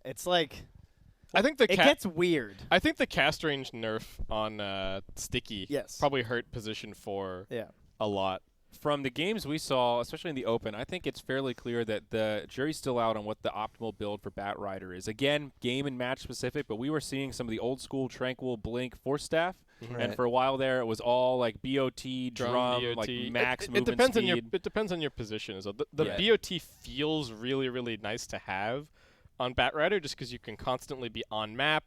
It's like I think the it gets weird. I think the cast range nerf on Sticky probably hurt position 4 a lot. From the games we saw, especially in the Open, I think it's fairly clear that the jury's still out on what the optimal build for Bat Rider is. Again, game and match specific, but we were seeing some of the old school Tranquil, Blink, Force Staff, and for a while there it was all like BOT, drum, BOT. like max movement depends speed. It depends on your position. So the BOT feels really, really nice to have on Bat Rider just because you can constantly be on map,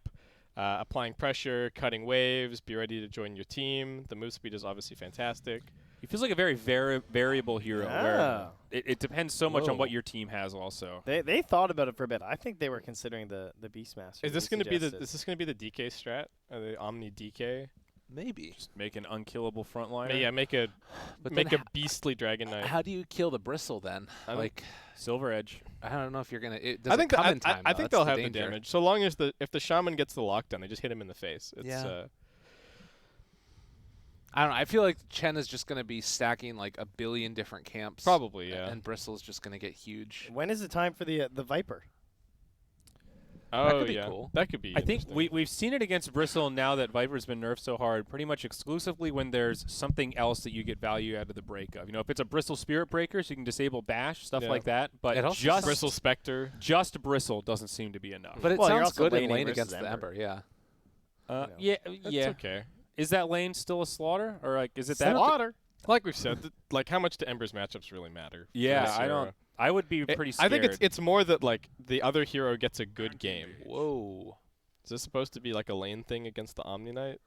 applying pressure, cutting waves, be ready to join your team. The move speed is obviously fantastic. He feels like a very variable hero. Where it depends so much on what your team has. Also, they thought about it for a bit. I think they were considering the Beastmaster. Is this going to be the DK strat? Or the Omni DK? Maybe just make an unkillable frontliner. Yeah, make a beastly Dragon Knight. How do you kill the bristle then? Like Silver Edge. I don't know if you're gonna. I think they'll have the damage. So long as if the Shaman gets the lockdown, they just hit him in the face. It's, I don't know. I feel like Chen is just going to be stacking like a billion different camps. Probably, yeah. And Bristle's just going to get huge. When is it time for the Viper? Oh, that could be cool. That could be I think we've seen it against Bristle now that Viper's been nerfed so hard, pretty much exclusively when there's something else that you get value out of the break of. You know, if it's a Bristle Spirit Breaker, so you can disable Bash, stuff like that. But just Bristle Spectre. Just Bristle doesn't seem to be enough. But it sounds good in lane against the Ember, It's okay. Is that lane still a slaughter, or like is it that slaughter? Like we've said, like how much do Ember's matchups really matter? Yeah, I don't. I would be pretty scared. I think it's more that like the other hero gets a good game. Whoa, is this supposed to be like a lane thing against the Omni Knight?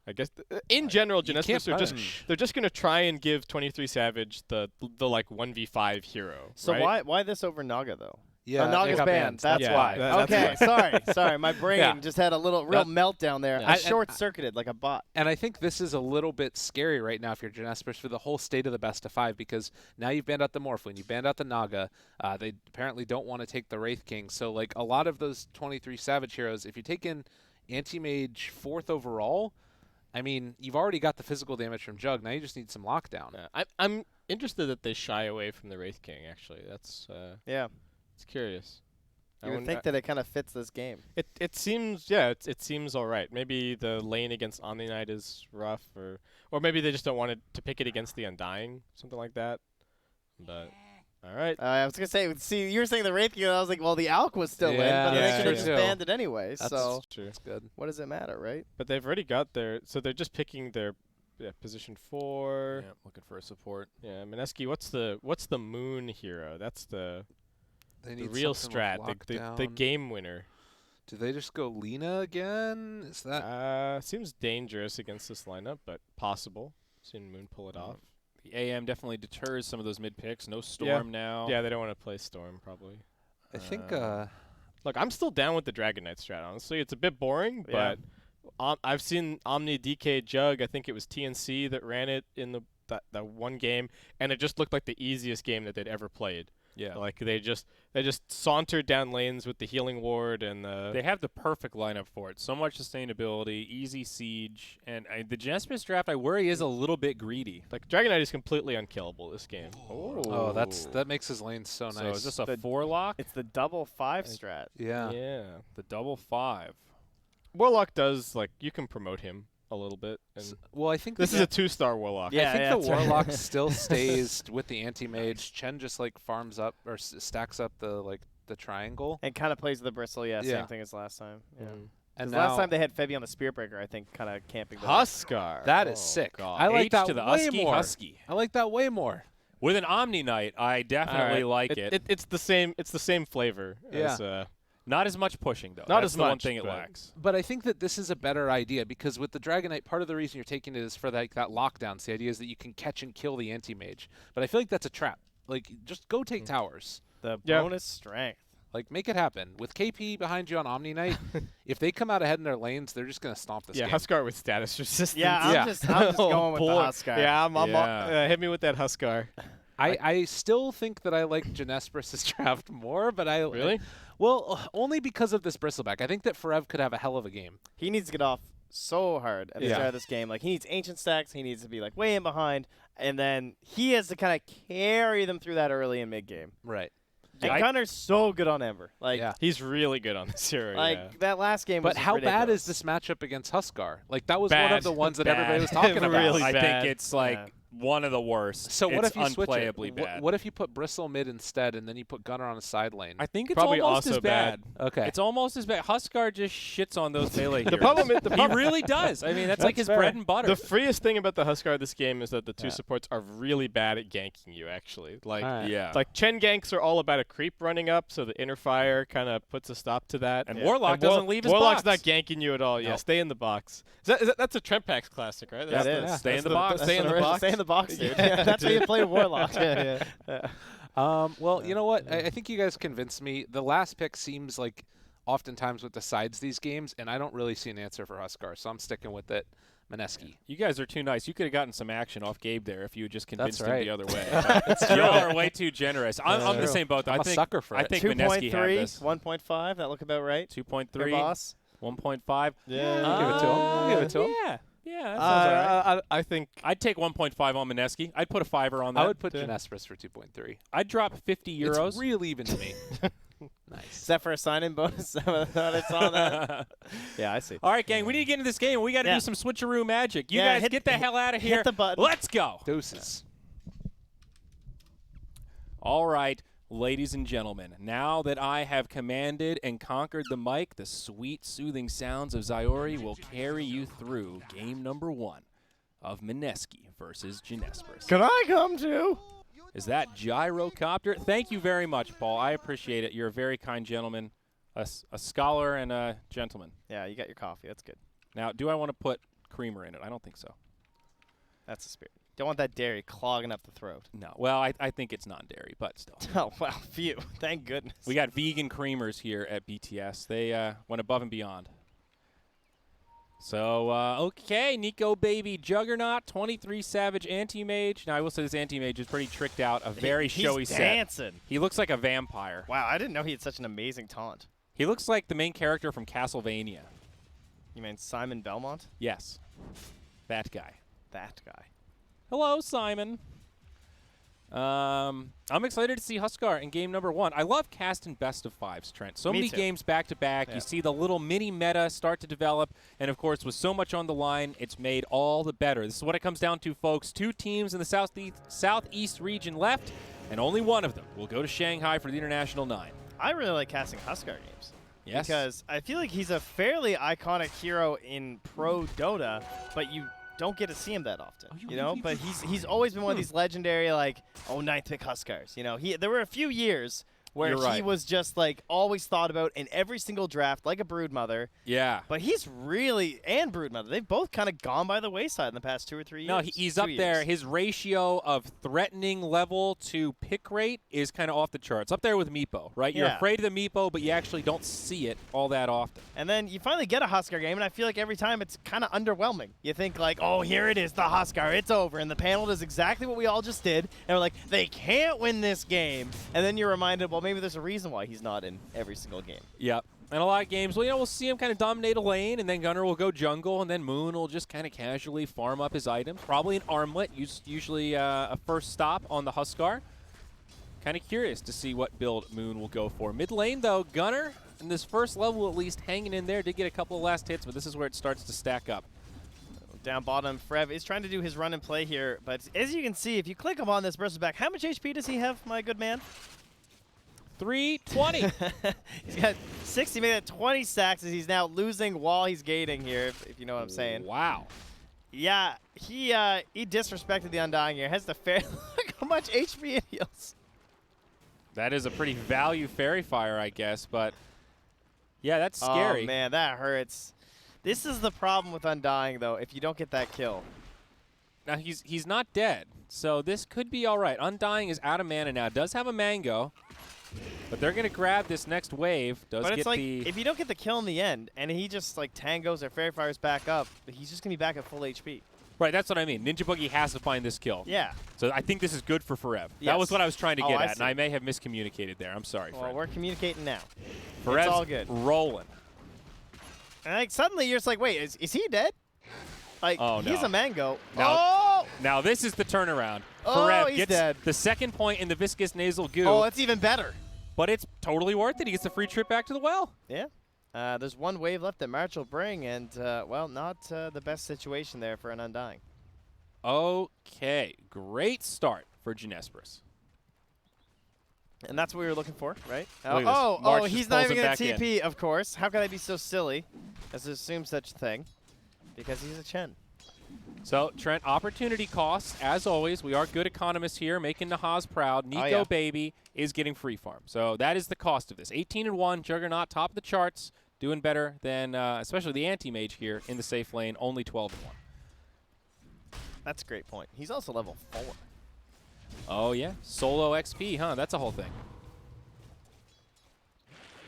I guess in general, Jinesbrus they're just gonna try and give 23 Savage the like 1v5 hero. So right? why this over Naga though? Yeah, Naga's banned. That's why. Okay, sorry. My brain just had a real meltdown there. I short-circuited like a bot. And I think this is a little bit scary right now if you're Jinesbrus for the whole state of the best of 5 because now you've banned out the Morphling, you've banned out the Naga. They apparently don't want to take the Wraith King. So like a lot of those 23 Savage heroes, if you take in Anti-Mage 4th overall, I mean, you've already got the physical damage from Jug. Now you just need some lockdown. Yeah. I'm interested that they shy away from the Wraith King, actually. That's it's curious. You would think that it kind of fits this game. It seems it seems all right. Maybe the lane against Omni Knight is rough, or maybe they just don't want to pick it against the Undying, something like that. But all right. I was gonna say, see, you were saying the Wraith King, and I was like, well, the Alk was still in, but they could have just banned it anyway. That's true. That's good. What does it matter, right? But they've already got so they're just picking their position 4. Yeah, looking for a support. Yeah, Mineski, what's the Moon hero? That's the real strat, the game winner. Do they just go Lina again? Is that seems dangerous against this lineup, but possible. Seen Moon pull it off. The AM definitely deters some of those mid picks. No Storm now. Yeah, they don't want to play Storm probably. I think. Look, I'm still down with the Dragon Knight strat. Honestly, it's a bit boring, but I've seen Omni DK Jug. I think it was TNC that ran it in that one game, and it just looked like the easiest game that they'd ever played. Yeah, like they just sauntered down lanes with the healing ward, and they have the perfect lineup for it. So much sustainability, easy siege, and the Jinesbrus draft, I worry, is a little bit greedy. Like Dragon Knight is completely unkillable this game. Oh, that makes his lane so nice. So is this a 4-lock? It's the double 5 strat. Yeah, the double 5. Warlock does you can promote him a little bit. And well, I think this is a 2-star Warlock. Yeah, I think the Warlock still stays with the Anti-Mage. Chen just farms up or stacks up the triangle and kind of plays the Bristle. Same thing as last time. Yeah. And last time they had Febby on the Spirit Breaker, I think, kind of camping. Huskar. That is sick. God. I like that to the way more. Husky. I like that way more. With an Omni Knight, I definitely like it. It's the same flavor. Yeah. Not as much pushing, though. Not That's as the much, one thing it lacks. But I think that this is a better idea because with the Dragon Knight, part of the reason you're taking it is for that lockdown. So the idea is that you can catch and kill the Anti-Mage. But I feel like that's a trap. Just go take towers. The bonus strength. Make it happen. With KP behind you on Omni Knight, if they come out ahead in their lanes, they're just going to stomp this game. Huskar with status resistance. Yeah, I'm just going with the Huskar. Yeah, hit me with that Huskar. I still think that I like Jinesbrus' draft more, but Really? Well, only because of this Bristleback. I think that Forev could have a hell of a game. He needs to get off so hard at the start of this game. He needs ancient stacks. He needs to be way in behind, and then he has to kind of carry them through that early and mid game. Right. And Gunner's so good on Ember. Like, he's really good on this hero. Like, that last game was But how ridiculous. bad is this matchup against Huskar? Like, that was Bad. one of the ones that everybody was talking about. Really I bad. think it's like one of the worst. So what it's if you switch it? unplayably bad. What if you put Bristle mid instead, and then you put Gunner on a side lane? I think it's Probably almost also as bad. Okay. It's almost as bad. Huskar just shits on those melee heroes. problem is- he really does. I mean, that's like his fair. bread and butter. The freest thing about the Huskar this game is that the two supports are really bad at ganking you, actually. Like, yeah. like Chen ganks are all about a creep running up, so the inner fire kind of puts a stop to that. And Warlock doesn't leave his Warlock's box. not ganking you at all. Yeah, Nope. stay in the box. That's a Trent Packs classic, right? Yeah, That's it is. the- Stay in the that's box. Stay in the box. Stay in the box, dude. That's how you play Warlock. Well, you know what? I think you guys convinced me. The last pick seems like oftentimes what decides these games, and I don't really see an answer for Huskar, so I'm sticking with it. Mineski. You guys are too nice. You could have gotten some action off Gabe there if you had just convinced That's him right. the other way. You all are way too generous. I'm the same boat. I'm I a think sucker for I it. think Mineski had 2.3, this. 1.5. That look about right. 2.3, boss. 1.5. Yeah. Give it to him. I'll give it to him. Yeah, that sounds all right. I think I'd take 1.5 on Mineski. I'd put a fiver on that. I would put Jinesbrus for 2.3. I'd drop 50 euros. It's real even to me. Nice. Is that for a sign-in bonus? It's on that. Yeah, I see. All right, gang, we need to get into this game. We got to do some switcheroo magic. You guys get the hell out of here. Hit the button. Let's go. Deuces. All right, ladies and gentlemen, now that I have commanded and conquered the mic, the sweet, soothing sounds of Zyori will carry you through game number 1 of Mineski versus Jinesbrus. Can I come too? Is that Gyrocopter? Thank you very much, Paul. I appreciate it. You're a very kind gentleman, a scholar and a gentleman. Yeah, you got your coffee. That's good. Now, do I want to put creamer in it? I don't think so. That's the spirit. Don't want that dairy clogging up the throat. No. Well, I think it's non-dairy, but still. Oh, wow. Phew. Thank goodness. We got vegan creamers here at BTS. They went above and beyond. So, okay, Nico Baby Juggernaut, 23 Savage Anti-Mage. Now, I will say this Anti-Mage is pretty tricked out, a very showy He's set. dancing. He looks like a vampire. Wow, I didn't know he had such an amazing taunt. He looks like the main character from Castlevania. You mean Simon Belmont? Yes, that guy. That guy. Hello, Simon. I'm excited to see Huskar in game number 1. I love casting best of 5s, Trent. So Me many too. games back to back. Yeah. You see the little mini meta start to develop, and of course, with so much on the line, it's made all the better. This is what it comes down to, folks. 2 teams in the southeast region left, and only one of them will go to Shanghai for the International 9. I really like casting Huskar games. Yes. Because I feel like he's a fairly iconic hero in pro Dota, but you don't get to see him that often, you know. But he's always been one of these legendary, like, 9th pick Huskars. You know, there were a few years where You're he right. was just like always thought about in every single draft, like a Broodmother. Yeah. But he's really, and Broodmother, they've both kind of gone by the wayside in the past 2 or 3 years. No, he's 2 up there. years. His ratio of threatening level to pick rate is kind of off the charts. Up there with Meepo, right? You're Yeah. afraid of the Meepo, but you actually don't see it all that often. And then you finally get a Huskar game, and I feel like every time it's kind of underwhelming. You think like, oh, here it is, the Huskar, it's over. And the panel does exactly what we all just did. And we're like, they can't win this game. And then you're reminded, well, maybe there's a reason why he's not in every single game. Yep. And a lot of games, well, we'll see him kind of dominate a lane, and then Gunner will go jungle, and then Moon will just kind of casually farm up his items. Probably an armlet, usually a first stop on the Huskar. Kind of curious to see what build Moon will go for. Mid lane, though, Gunner, in this first level at least, hanging in there, did get a couple of last hits, but this is where it starts to stack up. Down bottom, Frev is trying to do his run and play here, but as you can see, if you click upon this person's back, how much HP does he have, my good man? 320. He's got 60, maybe 20 stacks as he's now losing while he's gating here, if you know what I'm saying. Wow. Yeah, he disrespected the Undying here. Has the fair look how much HP it heals. That is a pretty value fairy fire, I guess, but yeah, that's scary. Oh man, that hurts. This is the problem with Undying though, if you don't get that kill. Now he's not dead, so this could be all right. Undying is out of mana now. Does have a mango, but they're gonna grab this next wave. Does But get it's like, the if you don't get the kill in the end, and he just like tangos or fairy fires back up, he's just gonna be back at full HP. right. That's what I mean. Ninja Boogie has to find this kill. Yeah. So I think this is good for Forev. Yes. That was what I was trying to Oh, get I at, and see. I may have miscommunicated there. I'm sorry, Well, friend. we're communicating now. Forev's it's all good. rolling. And like suddenly you're just like, wait, is he dead? Like Oh, he's no. a mango. Now- Oh! Now this is the turnaround. Oh, Forev he's gets dead. the second point in the viscous nasal goo. Oh, it's even better. but it's totally worth it. He gets the free trip back to the well. Yeah. There's one wave left that March will bring, and, well, not the best situation there for an Undying. Okay, great start for Jinesbrus. And that's what we were looking for, right? Look at this. March just He's not pulls even him going to back TP, of course. How could I be so silly as to assume such a thing? Because he's a Chen. So, Trent, opportunity costs, as always. We are good economists here, making the Haas proud. Nico yeah. Baby is getting free farm. So that is the cost of this. 18-1, Juggernaut, top of the charts, doing better than especially the anti-mage here in the safe lane, only 12-1. That's a great point. He's also level 4. Oh, yeah. Solo XP, huh? That's a whole thing.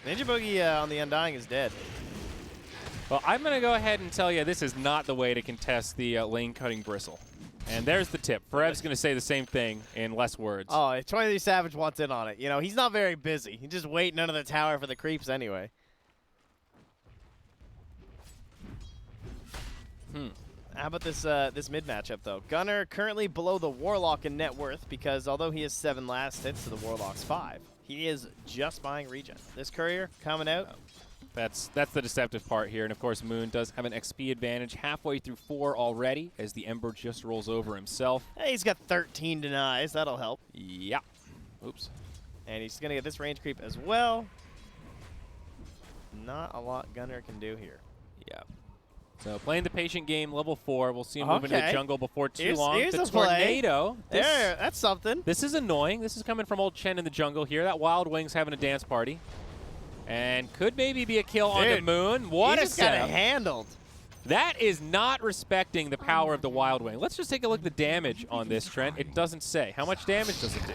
Ninja Boogie on the Undying is dead. Well, I'm going to go ahead and tell you this is not the way to contest the lane-cutting bristle. And there's the tip. Ferev's going to say the same thing in less words. Oh, 23 Savage wants in on it. You know, he's not very busy. He's just waiting under the tower for the creeps anyway. How about this this mid matchup, though? Gunnar currently below the Warlock in net worth because although he has 7 last hits to the Warlock's 5, he is just buying regen. This Courier coming out. That's the deceptive part here. And, of course, Moon does have an XP advantage halfway through 4 already as the Ember just rolls over himself. Hey, he's got 13 denies. That'll help. Yeah. Oops. And he's going to get this range creep as well. Not a lot Gunnar can do here. Yeah. So playing the patient game, level 4. We'll see him move into the jungle before too long. Here's the a play. tornado. There, that's something. This is annoying. This is coming from old Chen in the jungle here. That Wild Wing's having a dance party. And could maybe be a kill on the Moon. What he a just got it setup. handled. That is not respecting the power of the Wild Wing. Let's just take a look at the damage on this, Trent. It doesn't say. How much damage does it do?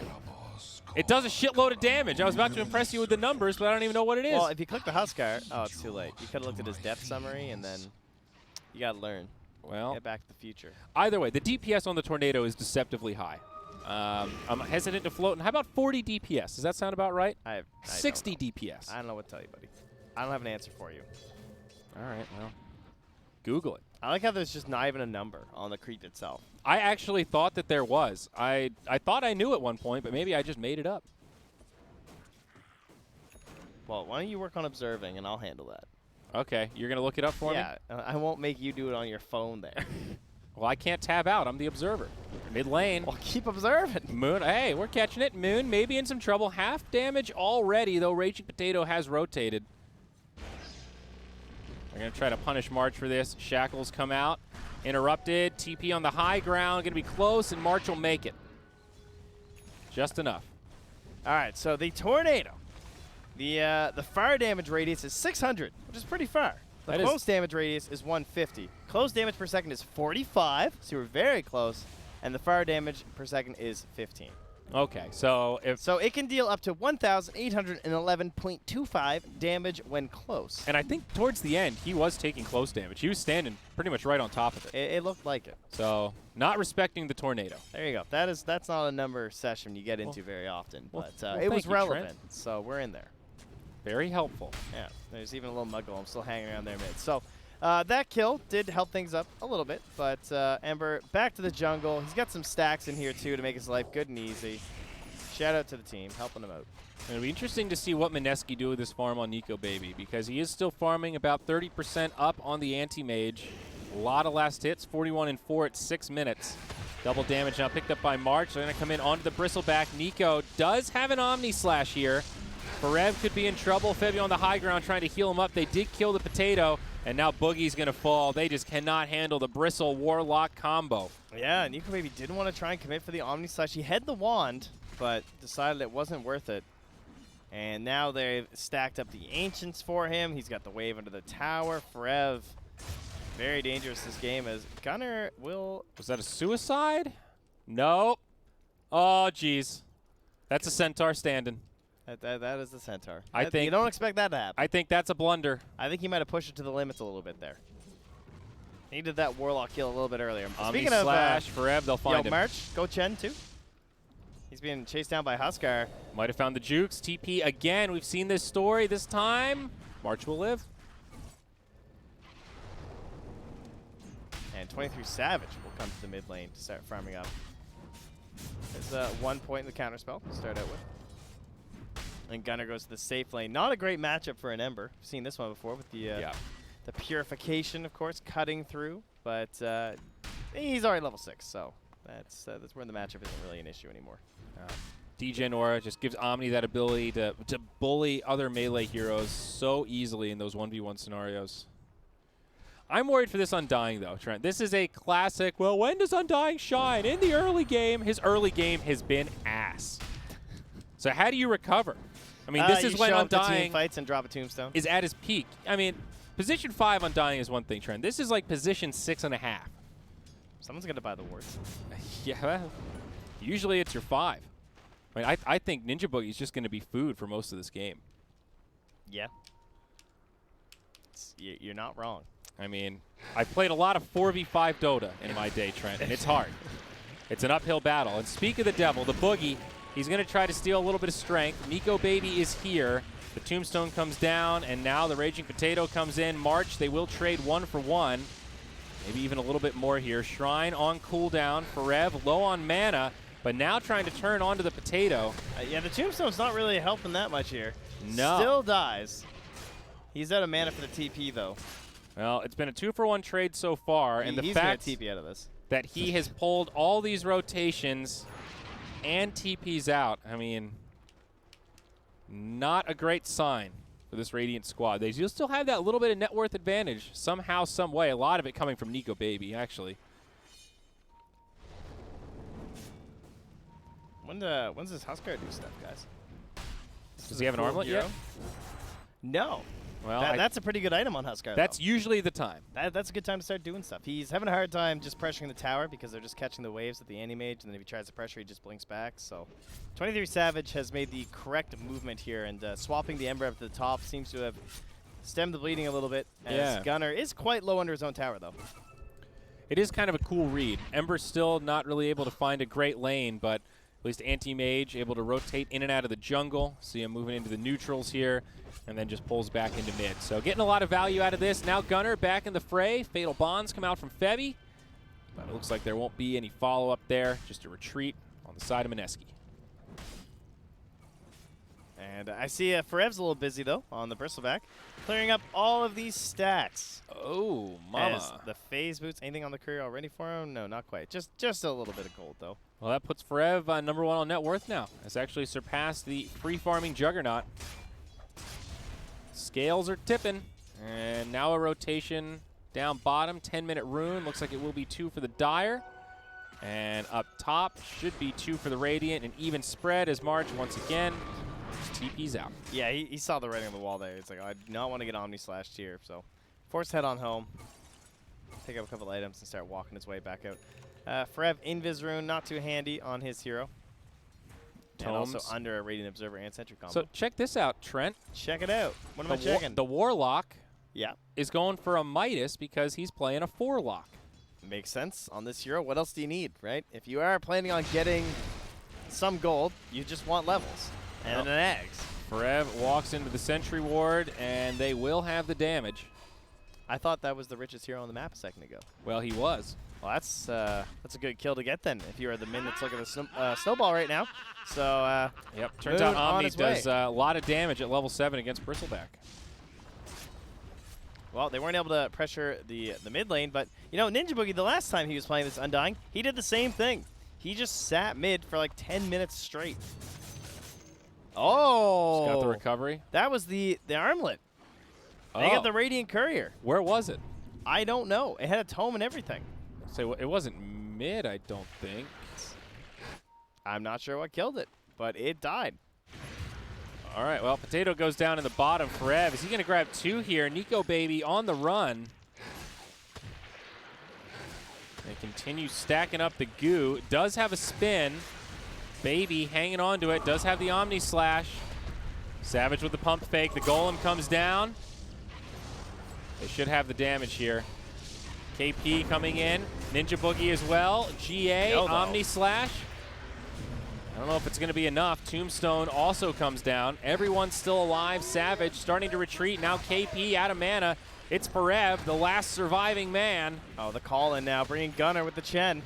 It does a shitload of damage. I was about to impress you with the numbers, but I don't even know what it is. Well, if you click the Huskar, oh, it's too late. You could have looked at his depth summary, and then you got to learn. Well, Get back to the future. Either way, the DPS on the Tornado is deceptively high. I'm hesitant to float. And how about 40 DPS? Does that sound about right? I 60 don't know. DPS. I don't know what to tell you, buddy. I don't have an answer for you. All right, well, Google it. I like how there's just not even a number on the creep itself. I actually thought that there was. I thought I knew at one point, but maybe I just made it up. Well, why don't you work on observing, and I'll handle that. Okay, you're going to look it up for me? Yeah, I won't make you do it on your phone there. Well, I can't tab out. I'm the observer. Mid lane. Well, keep observing. Moon, hey, we're catching it. Moon maybe in some trouble. Half damage already, though Raging Potato has rotated. They're going to try to punish March for this. Shackles come out. Interrupted. TP on the high ground. Going to be close, and March will make it. Just enough. All right, so the Tornado. The fire damage radius is 600, which is pretty far. The close damage radius is 150. Close damage per second is 45, so we're very close. And the fire damage per second is 15. Okay, so it can deal up to 1,811.25 damage when close. And I think towards the end, he was taking close damage. He was standing pretty much right on top of it. It looked like it. So not respecting the Tornado. There you go. That's not a number session you get into very often, but it thank was you, relevant, Trent. so we're in there. Very helpful. Yeah, there's even a little Muggle. I'm still hanging around there mid. So that kill did help things up a little bit, but Ember back to the jungle. He's got some stacks in here, too, to make his life good and easy. Shout out to the team, helping him out. It'll be interesting to see what Mineski do with this farm on Nico Baby, because he is still farming about 30% up on the anti-mage. A lot of last hits, 41 and 4 at 6 minutes. Double damage now picked up by March. They're going to come in onto the Bristleback. Nico does have an Omni Slash here. Ferev could be in trouble. Febby on the high ground trying to heal him up. They did kill the Potato, and now Boogie's going to fall. They just cannot handle the Bristle Warlock combo. Yeah, Nico Baby didn't want to try and commit for the Omni Slash. He had the wand, but decided it wasn't worth it. And now they've stacked up the Ancients for him. He's got the wave under the tower. Ferev, very dangerous this game as Gunnar will... Was that a suicide? Nope. Oh, jeez. That's a Centaur standing. That is the Centaur. I think you don't expect that to happen. I think that's a blunder. I think he might have pushed it to the limits a little bit there. He did that Warlock kill a little bit earlier. Omni Slash, Ferev, they'll find him. March, go Chen too. He's being chased down by Huskar. Might have found the jukes. TP again. We've seen this story this time. March will live. And 23 Savage will come to the mid lane to start farming up. There's 1 point in the counterspell to start out with. And Gunner goes to the safe lane. Not a great matchup for an Ember. We've seen this one before with the purification, of course, cutting through. But he's already level 6, so that's where the matchup isn't really an issue anymore. DJ Nora just gives Omni that ability to bully other melee heroes so easily in those 1v1 scenarios. I'm worried for this Undying, though, Trent. This is a classic, well, when does Undying shine? In the early game, his early game has been ass. So how do you recover? I mean, this is when Undying fights and drop a tombstone. Is at his peak. I mean, position 5 Undying is one thing, Trent. This is like position 6.5. Someone's going to buy the wards. Yeah, well, usually it's your 5. I mean, I think Ninja Boogie is just going to be food for most of this game. Yeah. You're not wrong. I mean, I played a lot of 4v5 Dota in my day, Trent, and it's hard. It's an uphill battle. And speak of the devil, the Boogie, he's going to try to steal a little bit of strength. Nico Baby is here. The Tombstone comes down, and now the Raging Potato comes in. March, they will trade 1 for 1. Maybe even a little bit more here. Shrine on cooldown. Forev low on mana, but now trying to turn onto the Potato. Yeah, the Tombstone's not really helping that much here. No. Still dies. He's out of mana for the TP, though. Well, it's been a 2-for-1 trade so far, and the fact TP out of this. that he has pulled all these rotations and TPs out, I mean, not a great sign for this Radiant squad. They do still have that little bit of net worth advantage somehow, some way. A lot of it coming from Nico Baby, actually. When's this Huskar do stuff, guys? Does he have an armlet yet? No. Well, that's a pretty good item on Huskar. That's usually the time. That's a good time to start doing stuff. He's having a hard time just pressuring the tower because they're just catching the waves at the anti-mage, and then if he tries to pressure, he just blinks back. So 23 Savage has made the correct movement here, and swapping the Ember up to the top seems to have stemmed the bleeding a little bit, as Gunner is quite low under his own tower, though. It is kind of a cool read. Ember's still not really able to find a great lane, but at least anti-mage able to rotate in and out of the jungle. See him moving into the neutrals here, and then just pulls back into mid. So getting a lot of value out of this. Now Gunner back in the fray. Fatal Bonds come out from Febby, but it looks like there won't be any follow-up there. Just a retreat on the side of Mineski. And I see Forev's a little busy, though, on the Bristleback, clearing up all of these stacks. Oh, mama. As the phase boots, anything on the courier already for him? No, not quite. Just a little bit of gold, though. Well, that puts Forev #1 on net worth now. Has actually surpassed the free farming juggernaut. Scales are tipping. And now a rotation down bottom. 10-minute rune. Looks like it will be 2 for the Dire. And up top should be 2 for the Radiant. An even spread as March once again TP's out. Yeah, he saw the writing on the wall there. It's like, oh, I do not want to get Omni slashed here. So force head on home. Pick up a couple items and start walking his way back out. Forev Invis rune, not too handy on his hero. Tomes. And also under a Radiant Observer and Sentry combo. So check this out, Trent. Check it out. What am I checking? The Warlock yeah. is going for a Midas because he's playing a 4-lock. Makes sense on this hero. What else do you need, right? If you are planning on getting some gold, you just want levels and an eggs. Forev walks into the Sentry Ward, and they will have the damage. I thought that was the richest hero on the map a second ago. Well, he was. Well, that's a good kill to get then if you are the min that's looking at the snowball right now. So, yep. Turns out Omni does a lot of damage at level 7 against Bristleback. Well, they weren't able to pressure the mid lane, but, you know, Ninja Boogie, the last time he was playing this Undying, he did the same thing. He just sat mid for like 10 minutes straight. Oh! Just got the recovery. That was the armlet. They got the Radiant Courier. Where was it? I don't know. It had a tome and everything. So it wasn't mid, I don't think. I'm not sure what killed it, but it died. All right, well, Potato goes down in the bottom. Forev, is he going to grab 2 here? Nico Baby on the run. They continue stacking up the goo. Does have a spin. Baby hanging on to it. Does have the Omni Slash. Savage with the pump fake. The Golem comes down. They should have the damage here. KP coming in. Ninja Boogie as well. GA, Omni Slash. I don't know if it's going to be enough. Tombstone also comes down. Everyone's still alive. Savage starting to retreat. Now KP out of mana. It's Forev, the last surviving man. Oh, the call in now, bringing Gunner with the Chen.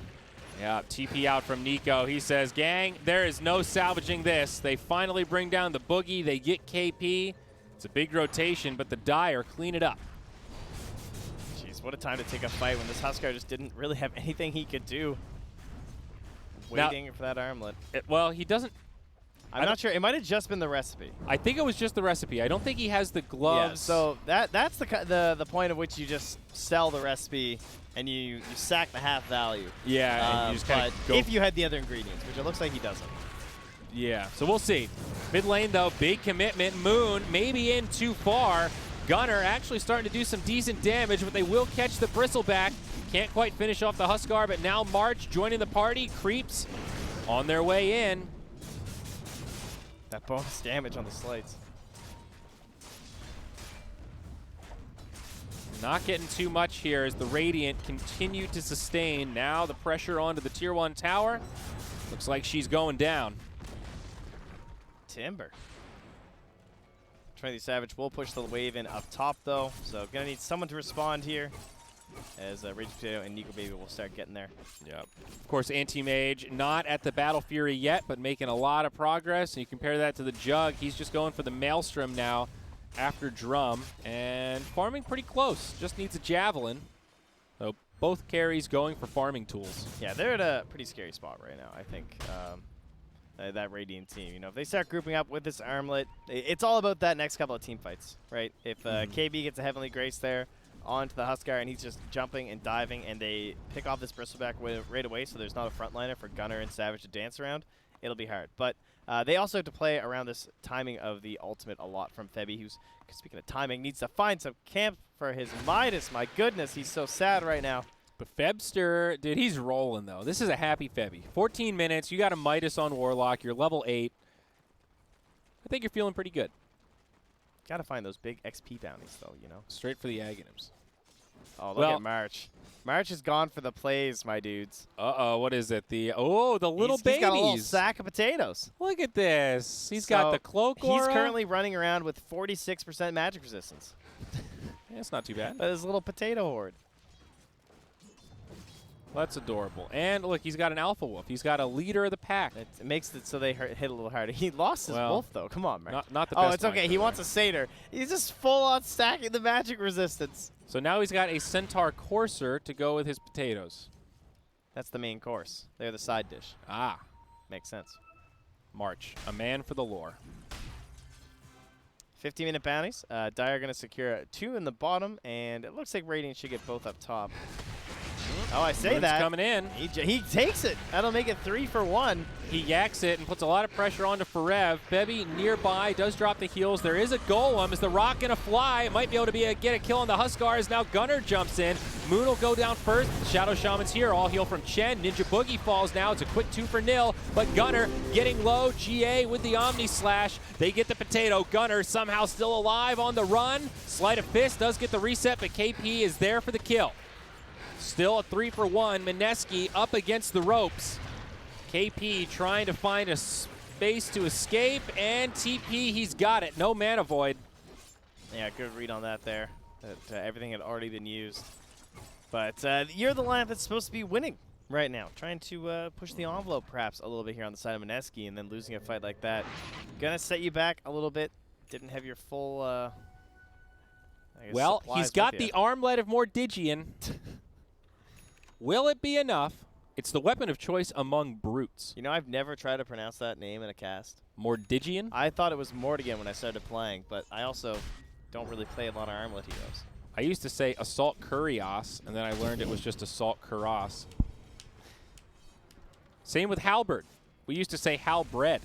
Yeah, TP out from Nico. He says, gang, there is no salvaging this. They finally bring down the boogie. They get KP. It's a big rotation, but the Dire clean it up. Jeez, what a time to take a fight when this Huskar just didn't really have anything he could do. Waiting for that armlet. Well, he doesn't. I'm not sure. It might have just been the recipe. I think it was just the recipe. I don't think he has the gloves. Yeah, so that's the point at which you just sell the recipe and you sack the half value. Yeah, and you just but if you had the other ingredients, which it looks like he doesn't. Yeah, so we'll see. Mid lane, though, big commitment. Moon maybe in too far. Gunner actually starting to do some decent damage, but they will catch the Bristleback. Can't quite finish off the Huskar, but now March joining the party. Creeps on their way in. That bonus damage on the slides. Not getting too much here as the Radiant continue to sustain. Now the pressure onto the Tier 1 tower. Looks like she's going down. Timber. Trinity Savage will push the wave in up top, though, so gonna need someone to respond here as Rage Potato and Nico Baby will start getting there. Yep. Of course, Anti-Mage not at the Battle Fury yet, but making a lot of progress. And you compare that to the Jug, he's just going for the Maelstrom now after Drum and farming pretty close. Just needs a Javelin. So both carries going for farming tools. Yeah, they're at a pretty scary spot right now, I think. That Radiant team, you know, if they start grouping up with this armlet, it's all about that next couple of team fights, right? If KB gets a Heavenly Grace there onto the Huskar and he's just jumping and diving and they pick off this Bristleback right away so there's not a frontliner for Gunner and Savage to dance around, it'll be hard. But they also have to play around this timing of the ultimate a lot from Febby, who's, speaking of timing, needs to find some camp for his Midas. My goodness, he's so sad right now. But Febster, dude, he's rolling, though. This is a happy Febby. 14 minutes, you got a Midas on Warlock, you're level 8. I think you're feeling pretty good. Gotta find those big XP bounties, though, you know. Straight for the Aghanims. Oh, look at March. March is gone for the plays, my dudes. Uh-oh, what is it? The little babies. He's got a little sack of potatoes. Look at this. He's got the cloak aura. He's currently running around with 46% magic resistance. Yeah, it's not too bad. His little potato horde. Well, that's adorable. And look, he's got an alpha wolf. He's got a leader of the pack. It makes it so they hit a little harder. He lost his wolf, though. Come on, man. Not the best. Oh, it's okay. He wants a satyr. He's just full on stacking the magic resistance. So now he's got a Centaur Courser to go with his potatoes. That's the main course. They're the side dish. Ah. Makes sense. March, a man for the lore. 15-minute bounties. Dire going to secure 2 in the bottom, and it looks like Radiant should get both up top. Oh, I say Moon's that. coming in. He takes it. That'll make it 3 for 1. He yaks it and puts a lot of pressure onto Forev. Bebby nearby does drop the heals. There is a golem. Is the rock going to fly? Might be able to get a kill on the Huskars. Now Gunner jumps in. Moon will go down first. Shadow Shaman's here. All heal from Chen. Ninja Boogie falls now. It's a quick 2 for nil. But Gunner getting low. GA with the Omni Slash. They get the potato. Gunner somehow still alive on the run. Sleight of Fist does get the reset, but KP is there for the kill. Still a 3 for 1. Mineski up against the ropes. KP trying to find a space to escape, and TP, he's got it. No mana void. Yeah, good read on that there. That everything had already been used. But you're the lineup that's supposed to be winning right now. Trying to push the envelope perhaps a little bit here on the side of Mineski, and then losing a fight like that. Gonna set you back a little bit. Didn't have your full, I guess, well, he's got the armlet of Mordigian. Will it be enough? It's the weapon of choice among brutes. You know, I've never tried to pronounce that name in a cast. Mordigian? I thought it was Mordigan when I started playing, but I also don't really play a lot of Armlet heroes. I used to say Assault Kurios, and then I learned it was just Assault Kuros. Same with Halberd. We used to say Halbred.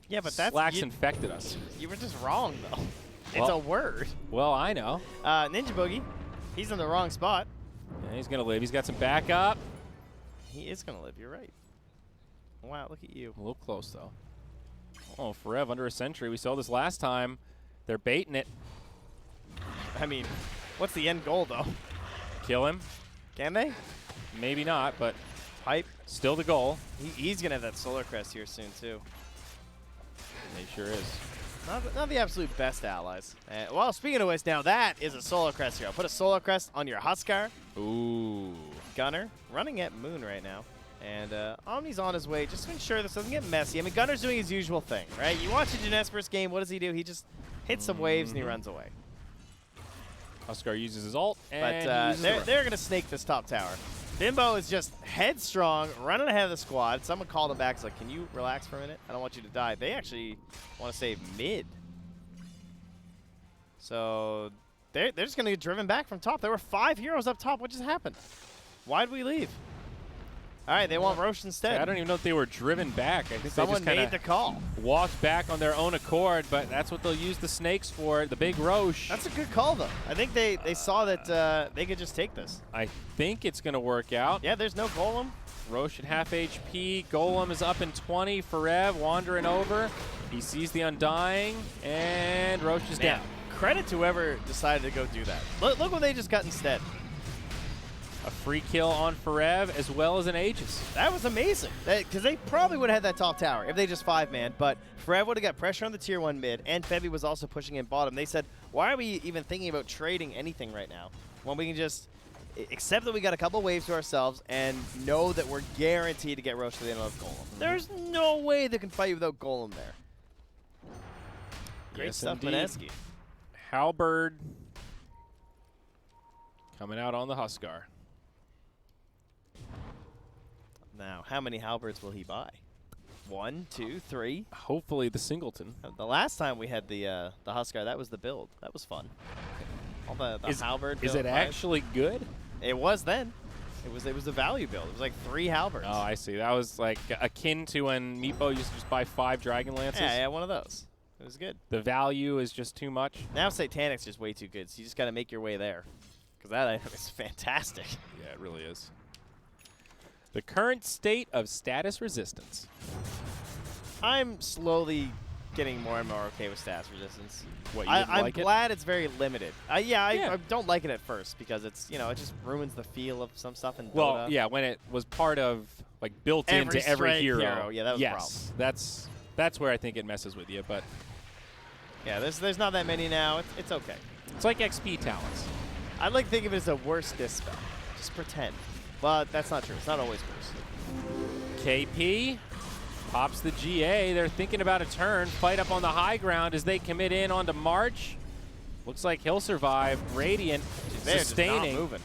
Yeah, but that's... Slacks infected us. You were just wrong, though. It's Well, a word. Well, I know. Ninja Boogie. He's in the wrong spot. Yeah, he's going to live. He's got some backup. He is going to live. You're right. Wow, look at you. A little close, though. Oh, Forev under a sentry. We saw this last time. They're baiting it. I mean, what's the end goal, though? Kill him. Can they? Maybe not, but Pipe. still the goal. He's going to have that Solar Crest here soon, too. He sure is. Not the absolute best allies. Well, speaking of which, now that is a Solar Crest hero. Put a Solar Crest on your Huskar. Ooh. Gunner running at Moon right now. And Omni's on his way just to ensure this doesn't get messy. I mean, Gunner's doing his usual thing, right? You watch a Jinesbrus game, what does he do? He just hits some waves and he runs away. Huskar uses his ult, But and they're going to snake this top tower. Bimbo is just headstrong, running ahead of the squad. Someone called him back. He's like, can you relax for a minute? I don't want you to die. They actually want to save mid. So they're just going to get driven back from top. There were 5 heroes up top. What just happened? Why'd we leave? All right, they want Roche instead. I don't even know if they were driven back. I think Someone they just made the call. walked back on their own accord, but that's what they'll use the snakes for, the big Roche. That's a good call, though. I think they saw that they could just take this. I think it's going to work out. Yeah, there's no Golem. Roche at half HP. Golem is up in 20. Farev wandering over. He sees the Undying, and Roche is down. Credit to whoever decided to go do that. Look what they just got instead. A free kill on Farev as well as an Aegis. That was amazing. Because they probably would have had that top tower if they just 5-man. But Farev would have got pressure on the tier 1 mid, and Febby was also pushing in bottom. They said, why are we even thinking about trading anything right now when we can just accept that we got a couple waves to ourselves and know that we're guaranteed to get Roche to the end of Golem? There's no way they can fight without Golem there. Great stuff, Mineski. Halberd coming out on the Huskar. Now, how many halberds will he buy? 1, 2, 3. Hopefully the Singleton. The last time we had the Huskar, that was the build. That was fun. All the halberd. Is it actually good? It was then. It was a value build. It was like 3 halberds. Oh, I see. That was like akin to when Meepo used to just buy 5 Dragon Lances. Yeah, one of those. It was good. The value is just too much. Now Satanic's just way too good, so you just got to make your way there. Because that item is fantastic. Yeah, it really is. The current state of status resistance. I'm slowly getting more and more okay with status resistance. What, you didn't I'm like it? glad it's very limited. I don't like it at first because it's, it just ruins the feel of some stuff in Dota. Well, yeah, when it was part of, like, built into every straight hero. Yeah, that was a problem. Yes, that's where I think it messes with you, but Yeah, there's not that many now. It's okay. it's like XP talents. I'd like to think of it as a worse dispel. Just pretend. But that's not true. It's not always worse. KP pops the GA. They're thinking about a turn. Fight up on the high ground as they commit in onto March. Looks like he'll survive. Radiant sustaining. Just not moving.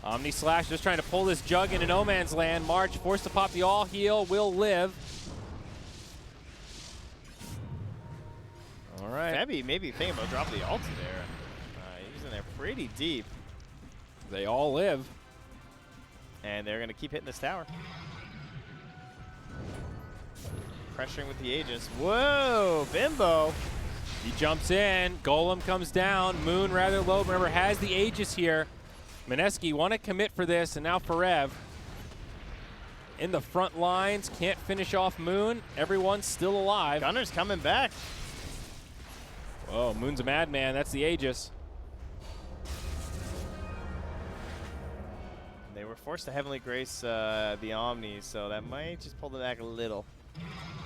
Omni Slash just trying to pull this jug into no man's land. March forced to pop the all heal. Will live. All right. Febby maybe thinking about dropping the ult there. He's in there pretty deep. They all live. And they're going to keep hitting this tower. Pressuring with the Aegis. Whoa, Bimbo. He jumps in. Golem comes down. Moon rather low. Remember, has the Aegis here. Mineski want to commit for this, and now Farev in the front lines. Can't finish off Moon. Everyone's still alive. Gunner's coming back. Whoa, Moon's a madman. That's the Aegis. They were forced to Heavenly Grace the Omni, so that might just pull them back a little.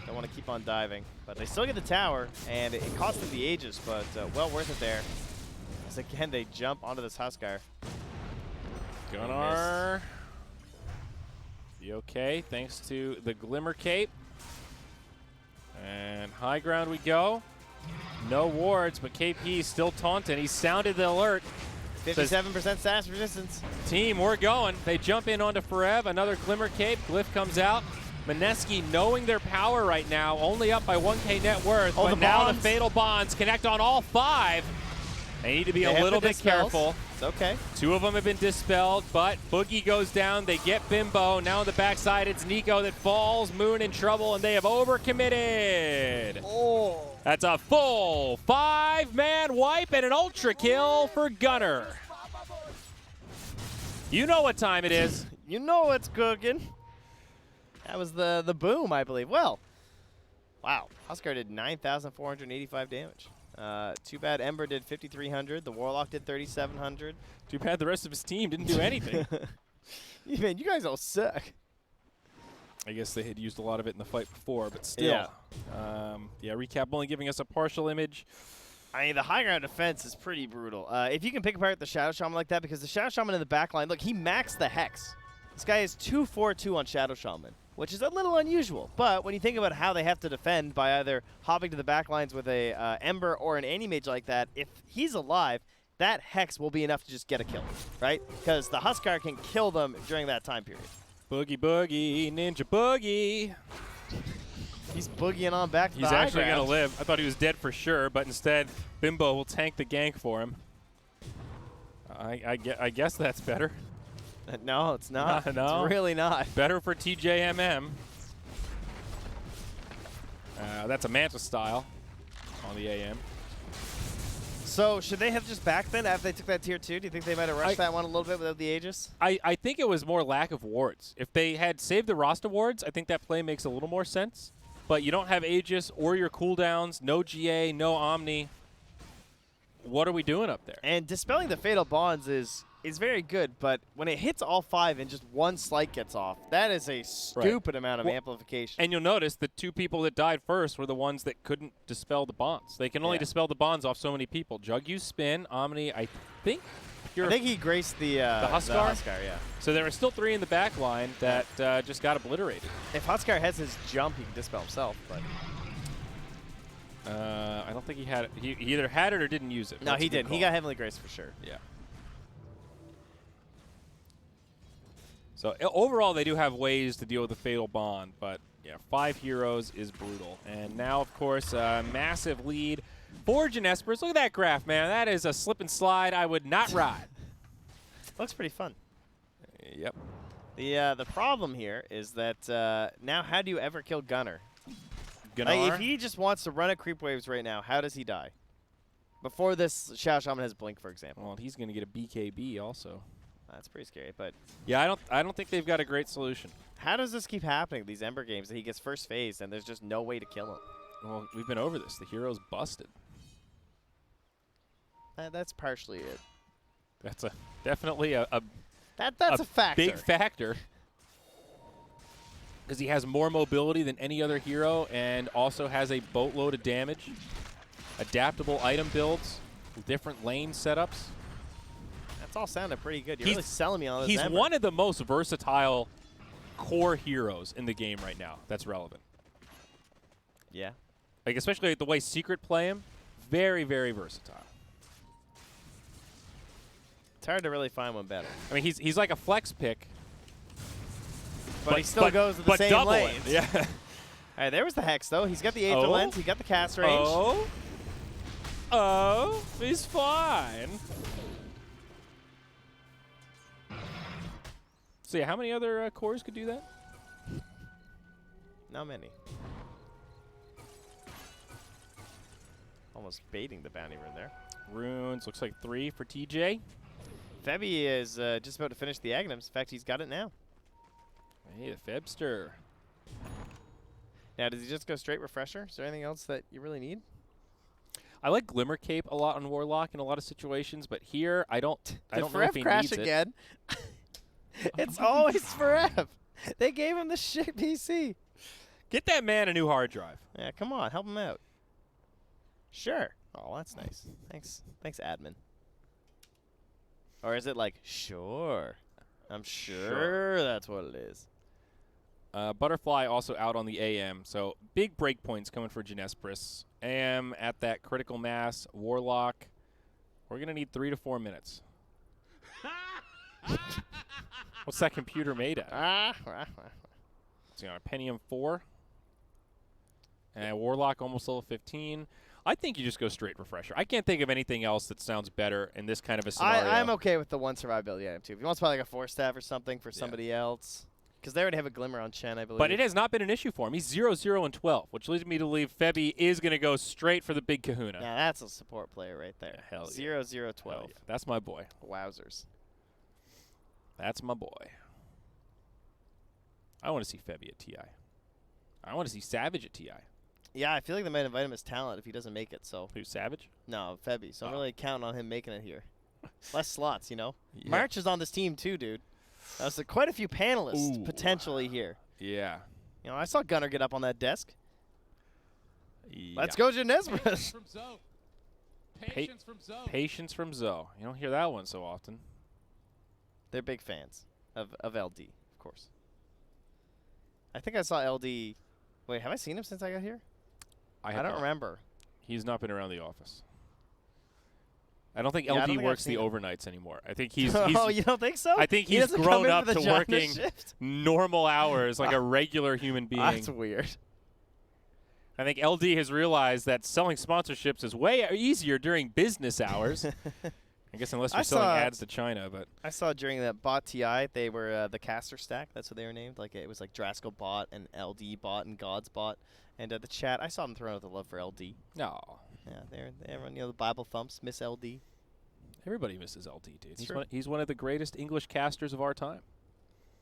Don't want to keep on diving. But they still get the tower, and it cost them the Aegis, but well worth it there. As again, they jump onto this Huskar. Gunnar. Be okay, thanks to the Glimmer Cape. And high ground we go. No wards, but KP still taunting. He sounded the alert. 57% status resistance. Team, we're going. They jump in onto Farev. Another Glimmer Cape. Glyph comes out. Mineski knowing their power right now, only up by 1K net worth. Oh, but now the Fatal Bonds connect on all 5. They need to be a little bit careful. It's okay. 2 of them have been dispelled, but Boogie goes down. They get Bimbo. Now on the backside, it's Nico that falls. Moon in trouble, and they have overcommitted. Oh. That's a full 5-man wipe and an ultra kill for Gunner. You know what time it is. You know what's cooking. That was the boom, I believe. Well, wow. Huskar did 9,485 damage. Too bad Ember did 5,300. The Warlock did 3,700. Too bad the rest of his team didn't do anything. Man, you guys all suck. I guess they had used a lot of it in the fight before, but still. Yeah, recap only giving us a partial image. I mean, the high ground defense is pretty brutal. If you can pick apart the Shadow Shaman like that, because the Shadow Shaman in the back line, look, he maxed the Hex. This guy is 2-4-2 on Shadow Shaman, which is a little unusual. But when you think about how they have to defend by either hopping to the back lines with a Ember or an Anti-Mage like that, if he's alive, that Hex will be enough to just get a kill, right? Because the Huskar can kill them during that time period. Boogie, boogie, ninja boogie. He's boogieing on back to the high He's actually going ground. to live. I thought he was dead for sure, but instead, Bimbo will tank the gank for him. I guess that's better. No, it's not. No. It's really not. Better for TJMM. That's a Manta style on the AM. So should they have just backed then after they took that tier 2? Do you think they might have rushed that one a little bit without the Aegis? I think it was more lack of wards. If they had saved the Rasta wards, I think that play makes a little more sense. But you don't have Aegis or your cooldowns, no GA, no Omni. What are we doing up there? And dispelling the Fatal Bonds is very good, but when it hits all 5 and just one slight gets off, that is a stupid amount of amplification. And you'll notice the 2 people that died first were the ones that couldn't dispel the bonds. They can only dispel the bonds off so many people. Jug used spin, Omni, I think he graced the Huskar? yeah. So there are still 3 in the back line that just got obliterated. If Huskar has his jump, he can dispel himself, but I don't think he had it. He either had it or didn't use it. no, That's he a good didn't. He call. got Heavenly Grace for sure. Yeah. So overall, they do have ways to deal with the Fatal Bond, but yeah, 5 heroes is brutal. And now, of course, a massive lead for Jinesbrus. Look at that graph, man. That is a slip and slide I would not ride. Looks pretty fun. Yep. The problem here is that now how do you ever kill Gunnar? Gunnar? Like, if he just wants to run at creep waves right now, how does he die? Before this Shadow Shaman has Blink, for example. Well, he's going to get a BKB also. That's pretty scary, but Yeah, I don't think they've got a great solution. how does this keep happening, these Ember games, that he gets first phase and there's just no way to kill him? Well, we've been over this. The hero's busted. That's partially it. That's definitely a That's a factor. big factor. Because he has more mobility than any other hero and also has a boatload of damage. Adaptable item builds, different lane setups. That's all sounded pretty good. You're really selling me on this He's Ember. one of the most versatile core heroes in the game right now that's relevant. Yeah. Like, especially the way Secret play him, very, very versatile. It's hard to really find one better. I mean, he's like a flex pick. But he still goes to the same double lanes. it. Yeah. All right, there was the Hex, though. He's got the Aether Lens. He got the cast range. Oh, he's fine. So yeah, how many other cores could do that? Not many. Almost baiting the bounty rune there. Runes, looks like 3 for TJ. Febby is just about to finish the Agnums. In fact, he's got it now. Hey, the Febster. Now, does he just go straight Refresher? Is there anything else that you really need? I like Glimmer Cape a lot on Warlock in a lot of situations, but here I don't know if he crash needs again. It's always Forev. They gave him the shit PC. Get that man a new hard drive. Yeah, come on, help him out. Sure. Oh, that's nice. Thanks, admin. Or is it like, sure? I'm sure that's what it is. Butterfly also out on the AM, so big breakpoints coming for Jinesbrus. AM at that critical mass. Warlock, we're going to need 3 to 4 minutes. What's that computer made at? It's on a Pentium 4. And Warlock almost level 15. I think you just go straight Refresher. I can't think of anything else that sounds better in this kind of a scenario. I'm okay with the one survivability item, too. If you want to play like a 4-staff or something for somebody else. Because they already have a Glimmer on Chen, I believe. But it has not been an issue for him. He's 0-0 and 12, which leads me to believe Febby is going to go straight for the big kahuna. Now that's a support player right there. Hell yeah. 0-0-12. Hell yeah. That's my boy. Wowzers. That's my boy. I want to see Febby at TI. I want to see Savage at TI. Yeah, I feel like they might invite him as talent if he doesn't make it, so. Who's Savage? No, Febby. So I'm really counting on him making it here. Less slots, you know? Yeah. March is on this team too, dude. There's quite a few panelists potentially here. Yeah. You know, I saw Gunnar get up on that desk. Yeah. Let's go, Jinesbrus. Patience from Zoe. Patience from Zoe. You don't hear that one so often. They're big fans of LD, course. I think I saw LD. Wait, have I seen him since I got here? I don't remember. He's not been around the office. I don't think Yeah, I don't LD think works I've the seen overnights anymore. I think he's oh, you don't think so? I think He he's doesn't grown come in up for the to genre working shift? normal hours like a regular human being. That's weird. I think LD has realized that selling sponsorships is way easier during business hours. I guess unless you're selling ads to China, but I saw during that bot TI, they were the caster stack. That's what they were named. Like it was like Draskell bot and LD bot and God's bot. And the chat, I saw them throwing out the love for LD. no. Yeah, everyone, the Bible thumps, miss LD. Everybody misses LD, dude. True. He's one of the greatest English casters of our time.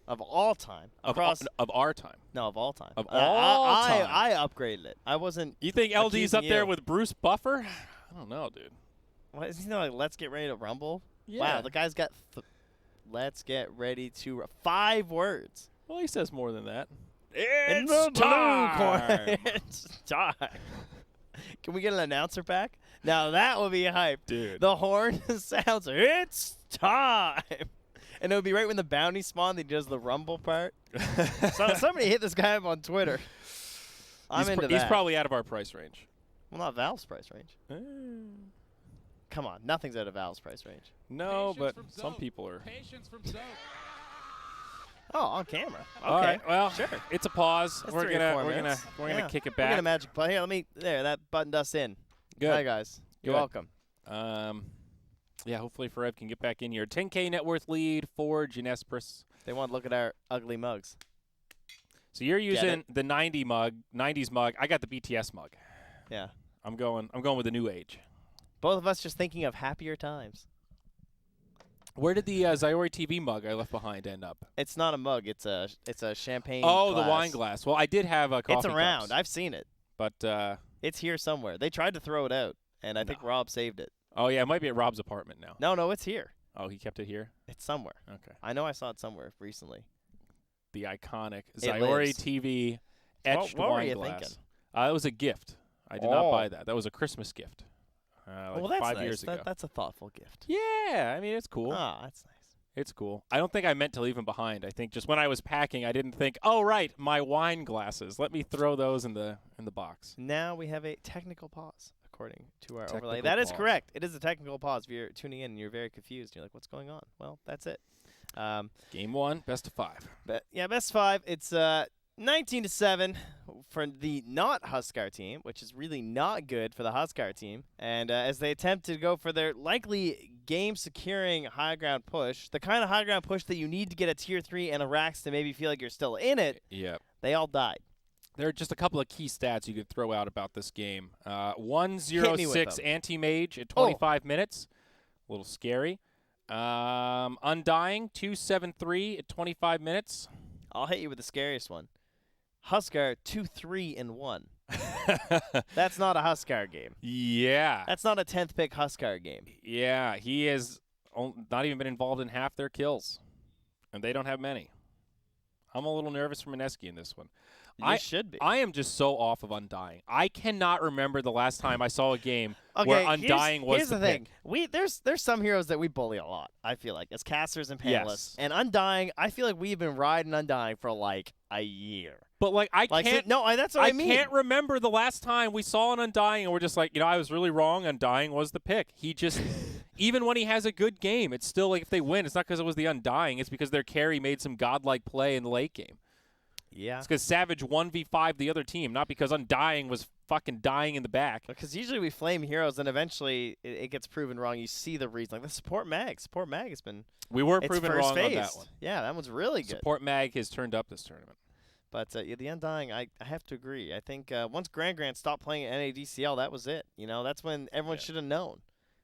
Of all time. Of our time. No, of all time. Of all time. I upgraded it. I wasn't. You think LD's up there you. with Bruce Buffer? I don't know, dude. What, is he not like, let's get ready to rumble? Yeah. Wow, the guy's got let's get ready to 5 words. Well, he says more than that. In It's the blue time. corner. It's time. Can we get an announcer pack? Now that would be hype. Dude. The horn sounds, it's time. And it would be right when the bounty spawned, he does the rumble part. So somebody hit this guy up on Twitter. I'm into that. He's probably out of our price range. Well, not Valve's price range. Come on, nothing's out of Valve's price range. No, Patience but from some Zoe. people are. Patience from Zoe. Oh, on camera. Okay. All right, well, sure. it's a pause. That's we're 3 or gonna 4 we're gonna minutes. we're gonna kick it We're back. gonna magic play. Here, let me. There, that buttoned us in. Good. Hi guys. You're Good. welcome. Yeah, hopefully Forev can get back in here. 10K net worth lead for Jinesbrus. They want to look at our ugly mugs. So you're using the 90s mug. I got the BTS mug. Yeah. I'm going with the new age. Both of us just thinking of happier times. Where did the Zyori TV mug I left behind end up? It's not a mug. It's a champagne. Oh, glass. the wine glass. Well, I did have a coffee It's around. cups, I've seen it. but It's here somewhere. They tried to throw it out, and I think Rob saved it. oh yeah, it might be at Rob's apartment now. No, it's here. Oh, he kept it here. It's somewhere. Okay. I know I saw it somewhere recently. The iconic It Zyori lives. TV etched what were wine you glass. thinking? It was a gift. I did not buy that. That was a Christmas gift. Like well, that's 5 nice. years ago. That's a thoughtful gift. Yeah, I mean it's cool. Ah, that's nice. It's cool. I don't think I meant to leave them behind. I think just when I was packing, I didn't think, oh right, my wine glasses. Let me throw those in the box. Now we have a technical pause, according to our Technical overlay. That is pause. correct. It is a technical pause. If you're tuning in and you're very confused, you're like, what's going on? Well, that's it. Game 1, best of 5. Yeah, best 5. It's 19-7 for the not Huskar team, which is really not good for the Huskar team. And as they attempt to go for their likely game-securing high ground push, the kind of high ground push that you need to get a Tier 3 and a Rax to maybe feel like you're still in it, Yeah. they all died. There are just a couple of key stats you could throw out about this game. Hit me with 106 them. anti-mage at 25 minutes. A little scary. Undying, 273 at 25 minutes. I'll hit you with the scariest one. Huskar 2-3-1. That's not a Huskar game. Yeah. That's not a 10th pick Huskar game. Yeah, he has not even been involved in half their kills. And they don't have many. I'm a little nervous for Mineski in this one. You should be. I am just so off of Undying. I cannot remember the last time I saw a game where Undying was here's the thing. There's some heroes that we bully a lot, I feel like, as casters and panelists. Yes. And Undying, I feel like we've been riding Undying for like a year. But like I can't that's what I mean. I can't remember the last time we saw an Undying and we're just like, I was really wrong. Undying was the pick. He just even when he has a good game, it's still like if they win, it's not because it was the Undying, it's because their carry made some godlike play in the late game. Yeah. It's because Savage 1v5 the other team, not because Undying was fucking dying in the back. Because usually we flame heroes and eventually it gets proven wrong. You see the reason. Like the support mag. Support mag has been We were its proven first wrong phase. on that one. Yeah, that one's really good. Support Mag has turned up this tournament. But yeah, the Undying, I have to agree. I think once Grant stopped playing at NADCL, that was it. That's when everyone should have known.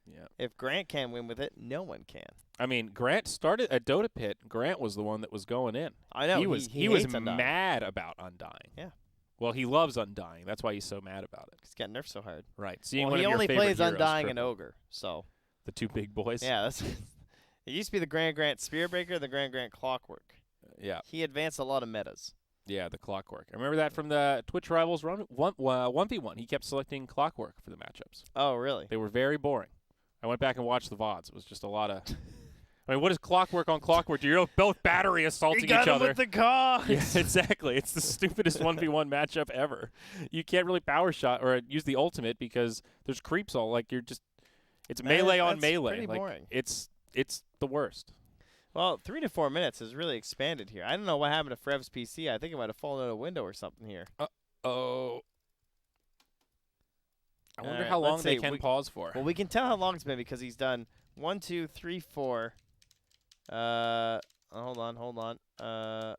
Yeah. If Grant can win with it, no one can. I mean, Grant started at Dota Pit. Grant was the one that was going in. I know. He was hates Undying. mad about Undying. Yeah. Well, he loves Undying. That's why he's so mad about it. He's getting nerfed so hard. Right. Seeing Well, one he of your only favorite plays heroes Undying and triple. Ogre, so. The two big boys. Yeah, that's. It used to be the Grant Spearbreaker, the Grant Clockwork. Yeah. He advanced a lot of metas. Yeah, the Clockwork. I remember that from the Twitch Rivals 1v1. He kept selecting Clockwork for the matchups. Oh, really? They were very boring. I went back and watched the VODs. It was just a lot of I mean, what is Clockwork on Clockwork? You're both battery assaulting You got each him other. with the cogs. Yeah, exactly. It's the stupidest 1v1 matchup ever. You can't really power shot or use the ultimate because there's creeps all like you're just. It's melee on That's melee. pretty Like, boring. it's the worst. Well, 3 to 4 minutes has really expanded here. I don't know what happened to Frev's PC. I think it might have fallen out a window or something here. Oh. I wonder Alright, how long let's they see. can pause for. Well, we can tell how long it's been because he's done 1, 2, 3, 4. Hold on. Oh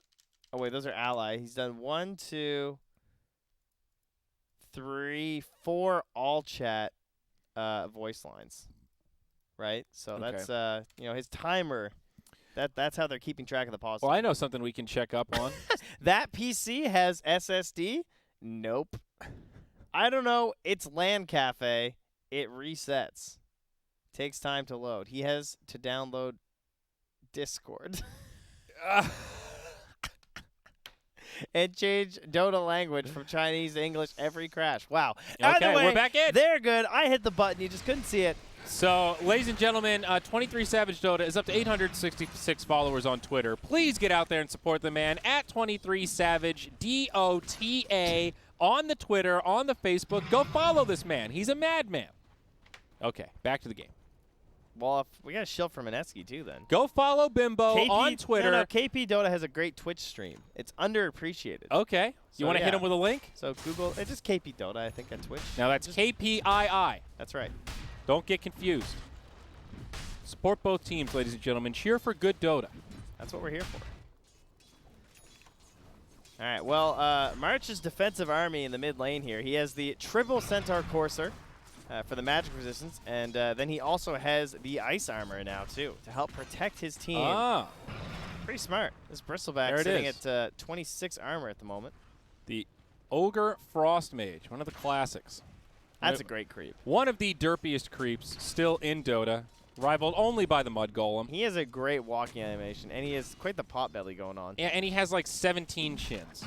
wait, those are ally. He's done 1, 2, 3, 4 all chat voice lines. Right? So Okay. that's his timer. That's how they're keeping track of the pauses. Well, I know something we can check up on. That PC has SSD? Nope. I don't know. It's LAN Cafe. It resets. Takes time to load. He has to download Discord. And change Dota language from Chinese to English every crash. Wow. Either Okay, way, we're back in. They're good. I hit the button. You just couldn't see it. So, ladies and gentlemen, 23 Savage Dota is up to 866 followers on Twitter. Please get out there and support the man at 23 Savage DOTA on the Twitter, on the Facebook. Go follow this man. He's a madman. Okay, back to the game. Well, we got a shield from Mineski too then. Go follow Bimbo on Twitter. No, KP Dota has a great Twitch stream. It's underappreciated. Okay. You So, want to hit yeah. him with a link? So Google, it's just KP Dota, I think, on Twitch. Now that's KPII. That's right. Don't get confused. Support both teams, ladies and gentlemen. Cheer for good Dota. That's what we're here for. All right, well, March's defensive army in the mid lane here. He has the triple Centaur Courser for the magic resistance, and then he also has the ice armor now, too, to help protect his team. Ah. Pretty smart. This Bristleback There it sitting is. at 26 armor at the moment. The Ogre Frost Mage, one of the classics. That's a great creep. One of the derpiest creeps still in Dota, rivaled only by the Mud Golem. He has a great walking animation, and he has quite the pot belly going on. Yeah, and he has like 17 chins.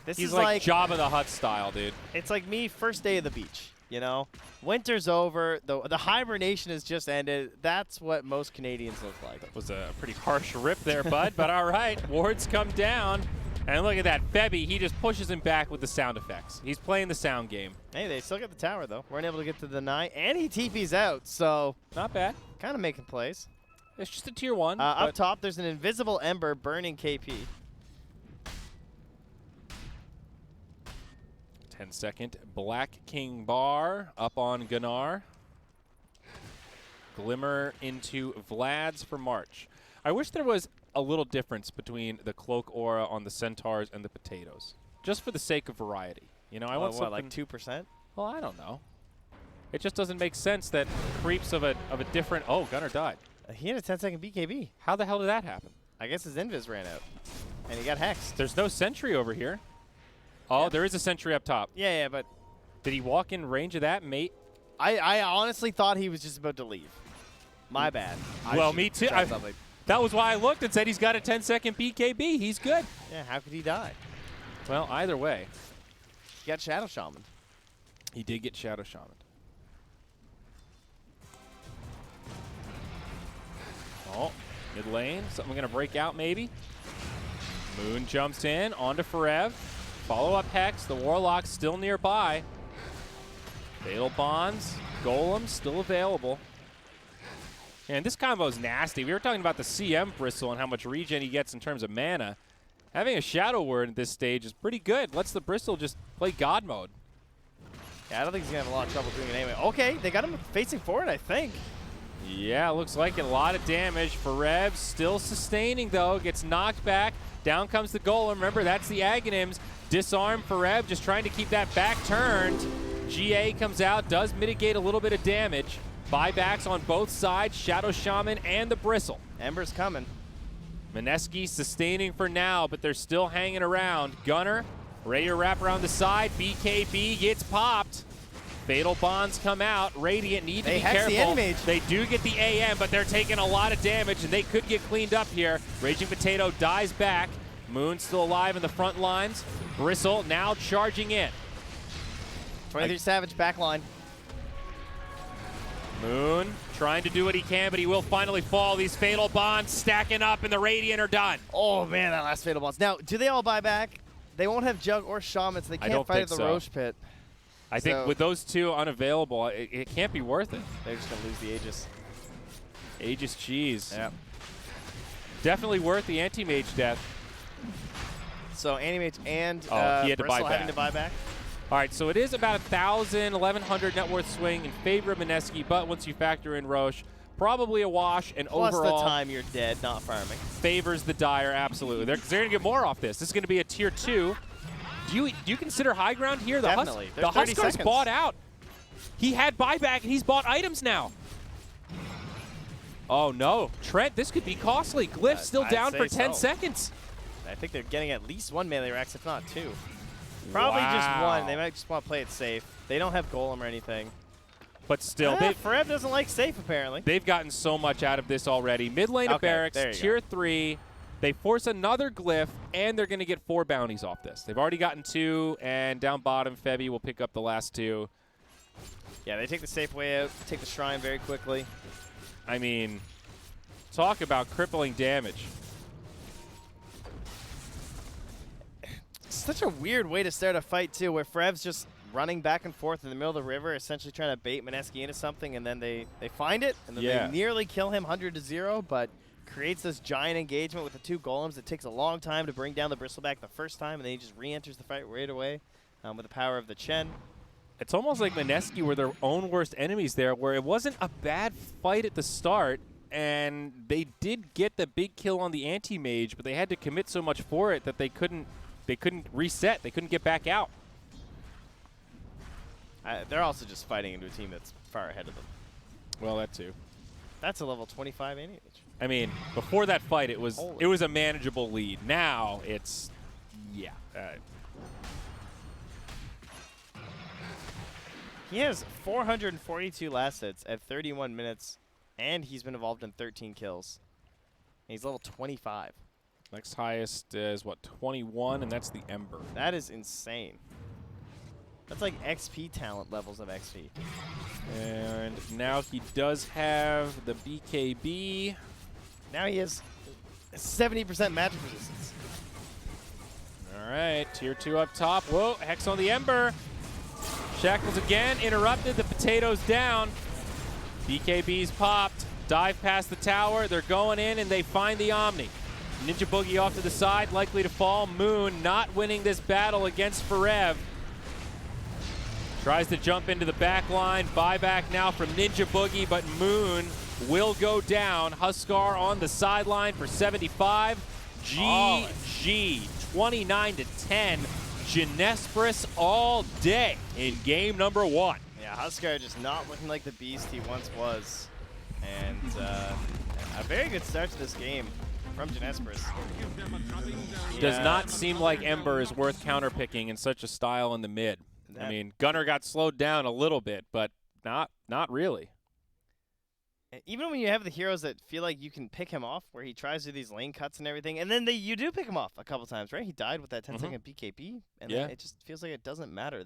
This He's is like Jabba the Hutt style, dude. It's like me first day of the beach, you know? Winter's over. The hibernation has just ended. That's what most Canadians look like. That was a pretty harsh rip there, bud, but all right. Wards come down. And look at that. Febby, he just pushes him back with the sound effects. He's playing the sound game. Hey, they still get the tower, though. Weren't able to get to the 9. And he TP's out, so Not bad. kind of making plays. It's just a tier 1. Up top, there's an invisible ember burning KP. 10-second Black King Bar up on Gunnar. Glimmer into Vlad's for March. I wish there was a little difference between the cloak aura on the centaurs and the potatoes, just for the sake of variety. You know, I want something like 2%? Well, I don't know. It just doesn't make sense that creeps of a different. Oh, Gunnar died. He had a 10-second BKB. How the hell did that happen? I guess his invis ran out, and he got hexed. There's no sentry over here. Oh, Yeah. there is a sentry up top. Yeah, but Did he walk in range of that, mate? I honestly thought he was just about to leave. My bad. Well, me too. That was why I looked and said he's got a 10-second BKB. He's good. Yeah, how could he die? Well, either way, He got Shadow Shaman. he did get Shadow Shaman. Oh, mid lane. Something going to break out maybe. Moon jumps in onto Forev. Follow-up Hex. The Warlock's still nearby. Fatal Bonds. Golem still available. And this combo is nasty. We were talking about the CM Bristle and how much regen he gets in terms of mana. Having a Shadow Word at this stage is pretty good. Lets the Bristle just play God mode. Yeah, I don't think he's going to have a lot of trouble doing it anyway. Okay, they got him facing forward, I think. Yeah, looks like a lot of damage. Forev still sustaining, though. Gets knocked back. Down comes the Golem. Remember, that's the Aghanims. Disarm Forev, just trying to keep that back turned. GA comes out, does mitigate a little bit of damage. Buybacks on both sides, Shadow Shaman and the Bristle. Ember's coming. Mineski sustaining for now, but they're still hanging around. Gunnar, ready to wrap around the side. BKB gets popped. Fatal Bonds come out. Radiant need to be careful. The Enmage. They do get the AM, but they're taking a lot of damage, and they could get cleaned up here. Raging Potato dies back. Moon still alive in the front lines. Bristle now charging in. 23 Savage backline. Moon trying to do what he can, but he will finally fall. These Fatal Bonds stacking up, and the Radiant are done. Oh, man, that last Fatal Bonds. Now, do they all buy back? They won't have Jug or Shaman, so they can't fight at the Roche pit. I think with those two unavailable, it can't be worth it. They're just going to lose the Aegis. Aegis cheese. Yeah. Definitely worth the anti-mage death. So Anti-Mage and he had to buy having back. to buy back. All right, so it is about 1,000, 1,100 net worth swing in favor of Mineski, but once you factor in Roche, probably a wash, and Plus overall the time you're dead, not farming. favors the Dire, absolutely. They're going to get more off this. This is going to be a tier 2. Do you consider high ground here? Definitely. The Huskar's bought out. He had buyback, and he's bought items now. Oh, no. Trent, this could be costly. Glyph still down for 10 seconds. I think they're getting at least one melee Rex, if not two. Probably just one. They might just want to play it safe. They don't have Golem or anything. But still, Forev doesn't like safe, apparently. They've gotten so much out of this already. Mid lane of Barracks, tier 3. They force another Glyph, and they're going to get 4 bounties off this. They've already gotten 2, and down bottom, Febby will pick up the last 2. Yeah, they take the safe way out, take the Shrine very quickly. I mean, talk about crippling damage. Such a weird way to start a fight, too, where Frev's just running back and forth in the middle of the river, essentially trying to bait Mineski into something, and then they find it, and then they nearly kill him 100-0, but creates this giant engagement with the 2 golems. It takes a long time to bring down the Bristleback the first time, and then he just re-enters the fight right away with the power of the Chen. It's almost like Mineski were their own worst enemies there, where it wasn't a bad fight at the start, and they did get the big kill on the anti-mage, but they had to commit so much for it that they couldn't reset. They couldn't get back out. They're also just fighting into a team that's far ahead of them. Well, that too. That's a level 25 anti-mage. I mean, before that fight, it was a manageable lead. Now it's, yeah. He has 442 last hits at 31 minutes, and he's been involved in 13 kills. And he's level 25. Next highest is, what, 21, and that's the Ember. That is insane. That's like XP talent levels of XP. And now he does have the BKB. Now he has 70% magic resistance. All right, tier 2 up top. Whoa, Hex on the Ember. Shackles again, interrupted, the potatoes down. BKB's popped, dive past the tower, they're going in and they find the Omni. Ninja Boogie off to the side, likely to fall. Moon not winning this battle against Forev. Tries to jump into the back line, buyback now from Ninja Boogie, but Moon will go down. Huskar on the sideline for 75. GG, 29-10. Jinesbrus all day in game number 1. Yeah, Huskar just not looking like the beast he once was. And a very good start to this game from Jinesbrus. Does not seem like Ember is worth counterpicking in such a style in the mid. I mean, Gunnar got slowed down a little bit, but not really. Even when you have the heroes that feel like you can pick him off, where he tries to do these lane cuts and everything, and then you do pick him off a couple times, right? He died with that 10-second BKB, and then it just feels like it doesn't matter.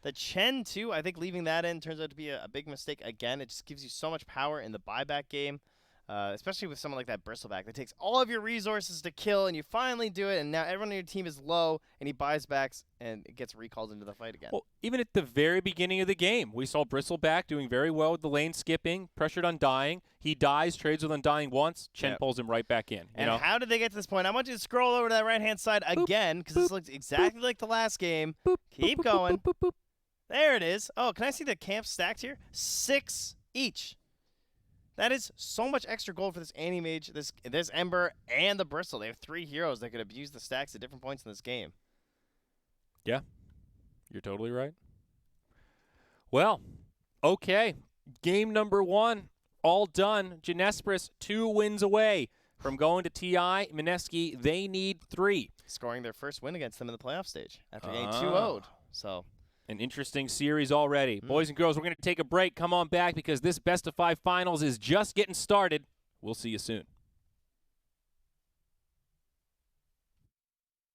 The Chen, too, I think leaving that in turns out to be a big mistake. Again, it just gives you so much power in the buyback game, especially with someone like that Bristleback that takes all of your resources to kill, and you finally do it, and now everyone on your team is low, and he buys backs, and it gets recalled into the fight again. Well, even at the very beginning of the game, we saw Bristleback doing very well with the lane skipping, pressured Undying. He dies, trades with Undying once, Chen pulls him right back in. And how did they get to this point? I want you to scroll over to that right-hand side again, because this looks exactly like the last game. Keep going. There it is. Oh, can I see the camp stacked here? 6 each. That is so much extra gold for this anti-mage, this Ember, and the Bristle. They have 3 heroes that could abuse the stacks at different points in this game. Yeah, you're totally right. Well, okay. Game number 1, all done. Jinesbrus 2 wins away from going to TI. Mineski, they need 3. Scoring their first win against them in the playoff stage after getting 2-0'd. So an interesting series already. Boys and girls, we're going to take a break. Come on back because this best-of-5 finals is just getting started. We'll see you soon.